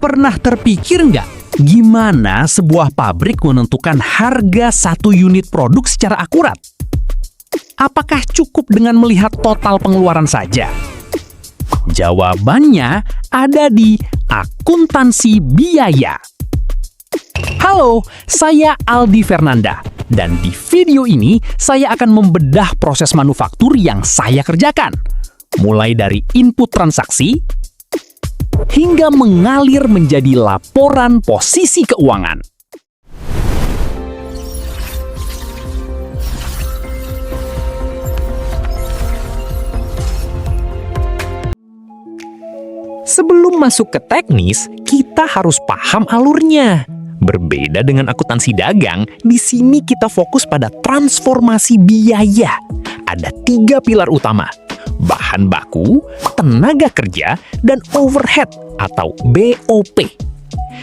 Pernah terpikir nggak gimana sebuah pabrik menentukan harga satu unit produk secara akurat? Apakah cukup dengan melihat total pengeluaran saja? Jawabannya ada di akuntansi biaya. Halo, saya Aldi Fernanda, dan di video ini saya akan membedah proses manufaktur yang saya kerjakan, mulai dari input transaksi hingga mengalir menjadi laporan posisi keuangan. Sebelum masuk ke teknis, kita harus paham alurnya. Berbeda dengan akuntansi dagang, di sini kita fokus pada transformasi biaya. Ada 3 pilar utama: bahan baku, tenaga kerja, dan overhead atau BOP.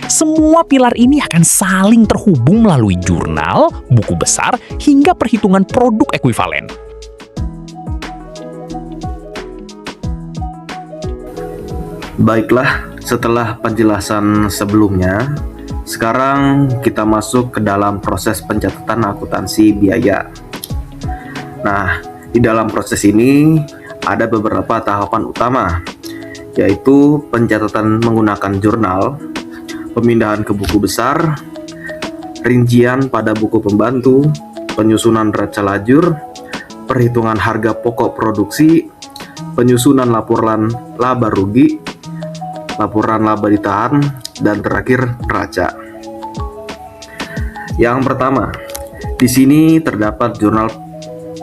Semua pilar ini akan saling terhubung melalui jurnal, buku besar, hingga perhitungan produk ekuivalen. Baiklah, setelah penjelasan sebelumnya, sekarang kita masuk ke dalam proses pencatatan akuntansi biaya. Nah, di dalam proses ini ada beberapa tahapan utama, yaitu pencatatan menggunakan jurnal, pemindahan ke buku besar, rincian pada buku pembantu, penyusunan neraca lajur, perhitungan harga pokok produksi, penyusunan laporan laba rugi, laporan laba ditahan, dan terakhir neraca. Yang pertama, di sini terdapat jurnal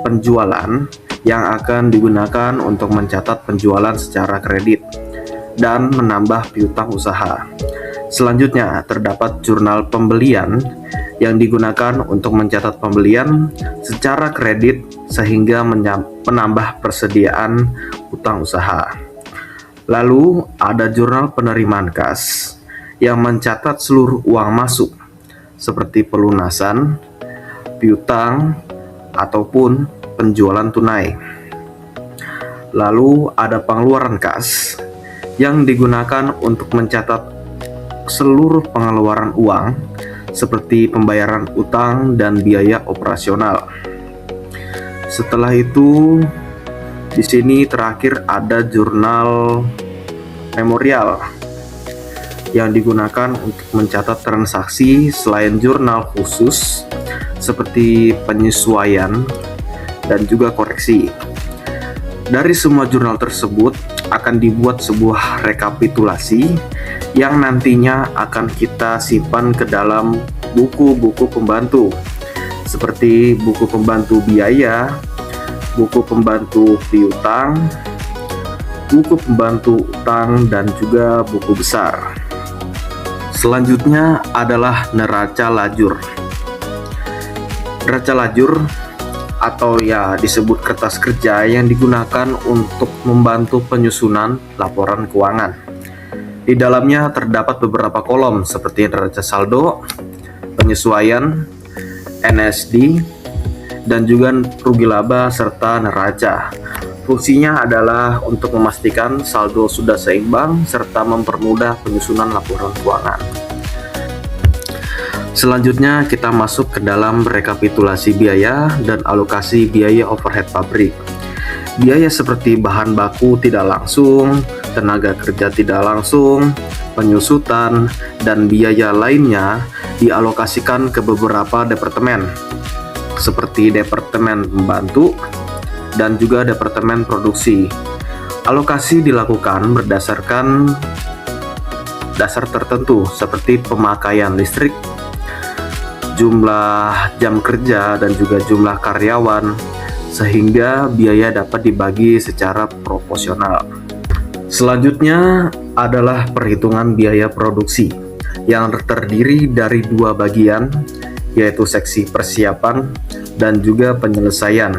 penjualan yang akan digunakan untuk mencatat penjualan secara kredit dan menambah piutang usaha. Selanjutnya, terdapat jurnal pembelian yang digunakan untuk mencatat pembelian secara kredit sehingga menambah persediaan utang usaha. Lalu, ada jurnal penerimaan kas yang mencatat seluruh uang masuk seperti pelunasan, piutang, ataupun penjualan tunai. Lalu ada pengeluaran kas yang digunakan untuk mencatat seluruh pengeluaran uang seperti pembayaran utang dan biaya operasional. Setelah itu, di sini terakhir ada jurnal memorial yang digunakan untuk mencatat transaksi selain jurnal khusus seperti penyesuaian dan juga koreksi. Dari semua jurnal tersebut akan dibuat sebuah rekapitulasi yang nantinya akan kita simpan ke dalam buku-buku pembantu seperti buku pembantu biaya, buku pembantu piutang, buku pembantu utang, dan juga buku besar. Selanjutnya adalah neraca lajur. Neraca lajur atau ya disebut kertas kerja yang digunakan untuk membantu penyusunan laporan keuangan. Di dalamnya terdapat beberapa kolom seperti neraca saldo, penyesuaian, NSD, dan juga rugi laba serta neraca. Fungsinya adalah untuk memastikan saldo sudah seimbang serta mempermudah penyusunan laporan keuangan. Selanjutnya kita masuk ke dalam rekapitulasi biaya dan alokasi biaya overhead pabrik. Biaya seperti bahan baku tidak langsung, tenaga kerja tidak langsung, penyusutan, dan biaya lainnya dialokasikan ke beberapa departemen seperti departemen pembantu dan juga departemen produksi. Alokasi dilakukan berdasarkan dasar tertentu seperti pemakaian listrik, jumlah jam kerja, dan juga jumlah karyawan, sehingga biaya dapat dibagi secara proporsional. Selanjutnya adalah perhitungan biaya produksi yang terdiri dari 2 bagian, yaitu seksi persiapan dan juga penyelesaian.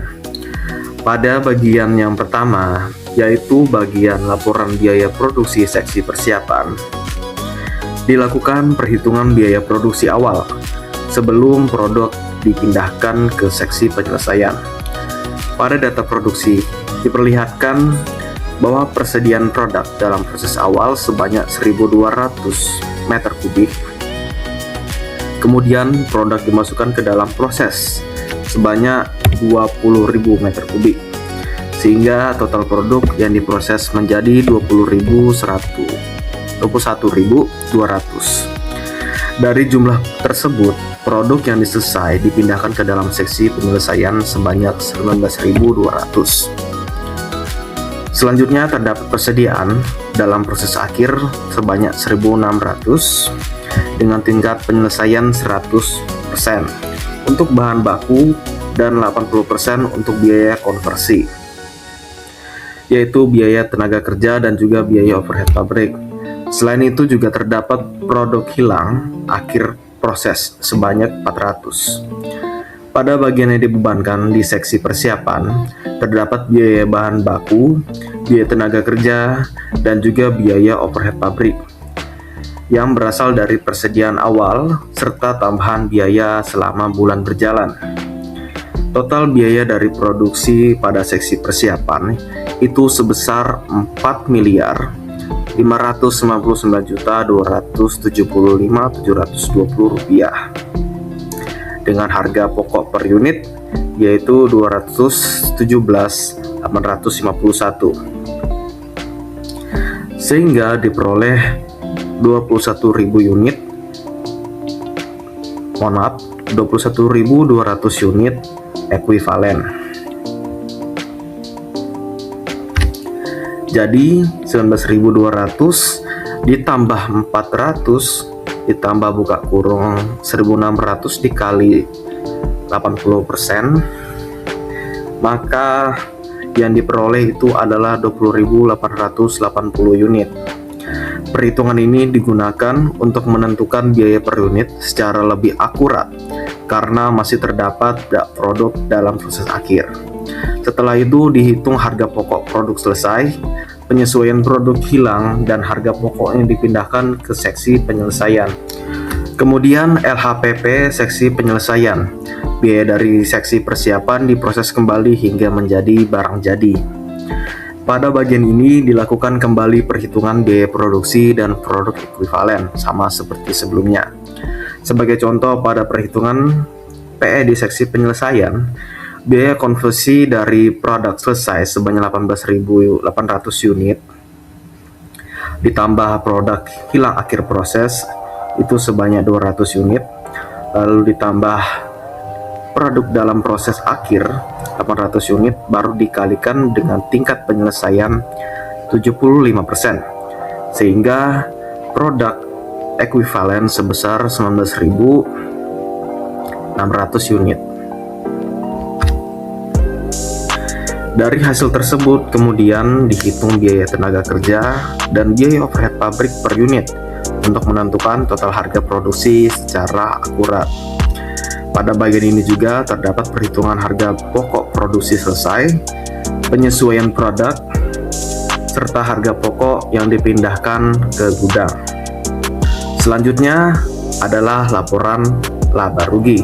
Pada bagian yang pertama, yaitu bagian laporan biaya produksi seksi persiapan, dilakukan perhitungan biaya produksi awal sebelum produk dipindahkan ke seksi penyelesaian. Pada data produksi diperlihatkan bahwa persediaan produk dalam proses awal sebanyak 1.200 meter kubik. Kemudian produk dimasukkan ke dalam proses sebanyak 20.000 meter kubik, sehingga total produk yang diproses menjadi 21.200. Dari jumlah tersebut, produk yang diselesai dipindahkan ke dalam seksi penyelesaian sebanyak 19.200. Selanjutnya terdapat persediaan dalam proses akhir sebanyak 1.600 dengan tingkat penyelesaian 100% untuk bahan baku dan 80% untuk biaya konversi, yaitu biaya tenaga kerja dan juga biaya overhead pabrik. Selain itu juga terdapat produk hilang akhir proses sebanyak 400. Pada bagian yang dibebankan di seksi persiapan, terdapat biaya bahan baku, biaya tenaga kerja, dan juga biaya overhead pabrik yang berasal dari persediaan awal serta tambahan biaya selama bulan berjalan. Total biaya dari produksi pada seksi persiapan itu sebesar 4.599.275.720 rupiah dengan harga pokok per unit yaitu 217.851, sehingga diperoleh 21.200 unit ekuivalen. Jadi 19.200 ditambah 400 ditambah buka kurung 1.600 dikali 80%, maka yang diperoleh itu adalah 20.880 unit. Perhitungan ini digunakan untuk menentukan biaya per unit secara lebih akurat karena masih terdapat produk dalam proses akhir. Setelah itu dihitung harga pokok produk selesai, penyesuaian produk hilang, dan harga pokok yang dipindahkan ke seksi penyelesaian. Kemudian LHPP seksi penyelesaian. Biaya dari seksi persiapan diproses kembali hingga menjadi barang jadi. Pada bagian ini dilakukan kembali perhitungan biaya produksi dan produk ekuivalen sama seperti sebelumnya. Sebagai contoh, pada perhitungan PE di seksi penyelesaian, biaya konversi dari produk selesai sebanyak 18.800 unit ditambah produk hilang akhir proses itu sebanyak 200 unit, lalu ditambah produk dalam proses akhir 800 unit, baru dikalikan dengan tingkat penyelesaian 75%, sehingga produk ekuivalen sebesar 19.600 unit. Dari hasil tersebut kemudian dihitung biaya tenaga kerja dan biaya overhead pabrik per unit untuk menentukan total harga produksi secara akurat. Pada bagian ini juga terdapat perhitungan harga pokok produksi selesai, penyesuaian produk, serta harga pokok yang dipindahkan ke gudang. Selanjutnya adalah laporan laba rugi.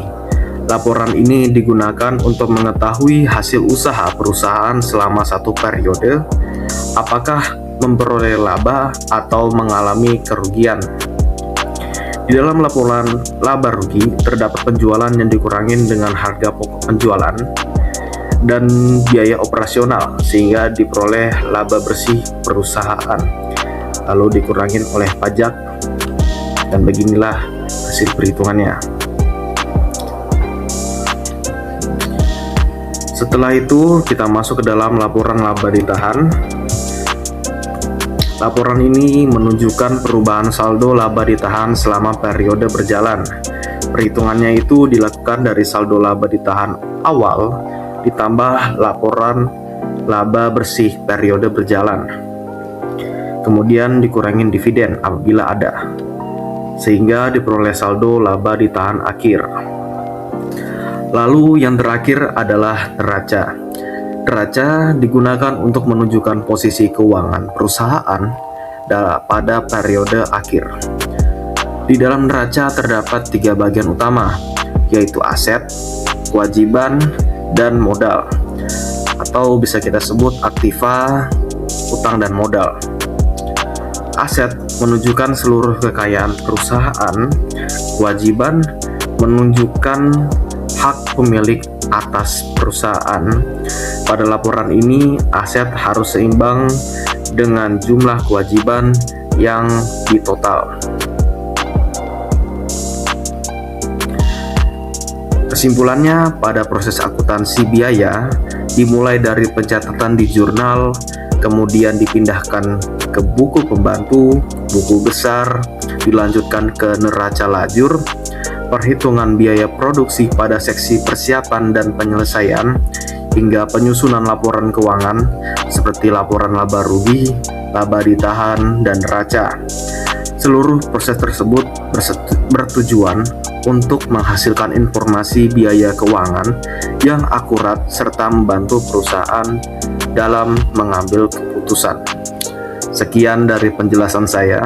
Laporan ini digunakan untuk mengetahui hasil usaha perusahaan selama satu periode, apakah memperoleh laba atau mengalami kerugian. Di dalam laporan laba rugi terdapat penjualan yang dikurangi dengan harga pokok penjualan dan biaya operasional sehingga diperoleh laba bersih perusahaan, lalu dikurangi oleh pajak, dan beginilah hasil perhitungannya. Setelah itu kita masuk ke dalam laporan laba ditahan. Laporan ini menunjukkan perubahan saldo laba ditahan selama periode berjalan. Perhitungannya itu dilakukan dari saldo laba ditahan awal ditambah laporan laba bersih periode berjalan. Kemudian dikurangi dividen apabila ada, sehingga diperoleh saldo laba ditahan akhir. Lalu yang terakhir adalah neraca. Neraca digunakan untuk menunjukkan posisi keuangan perusahaan pada periode akhir. Di dalam neraca terdapat 3 bagian utama, yaitu aset, kewajiban, dan modal, atau bisa kita sebut aktiva, utang dan modal. Aset menunjukkan seluruh kekayaan perusahaan, kewajiban menunjukkan hak pemilik atas perusahaan. Pada laporan ini, aset harus seimbang dengan jumlah kewajiban yang ditotal. Kesimpulannya, pada proses akuntansi biaya dimulai dari pencatatan di jurnal, kemudian dipindahkan ke buku pembantu, buku besar, dilanjutkan ke neraca lajur, perhitungan biaya produksi pada seksi persiapan dan penyelesaian, hingga penyusunan laporan keuangan seperti laporan laba rugi, laba ditahan, dan neraca. Seluruh proses tersebut bertujuan untuk menghasilkan informasi biaya keuangan yang akurat serta membantu perusahaan dalam mengambil keputusan. Sekian dari penjelasan saya.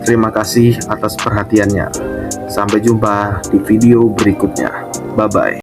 Terima kasih atas perhatiannya. Sampai jumpa di video berikutnya. Bye-bye.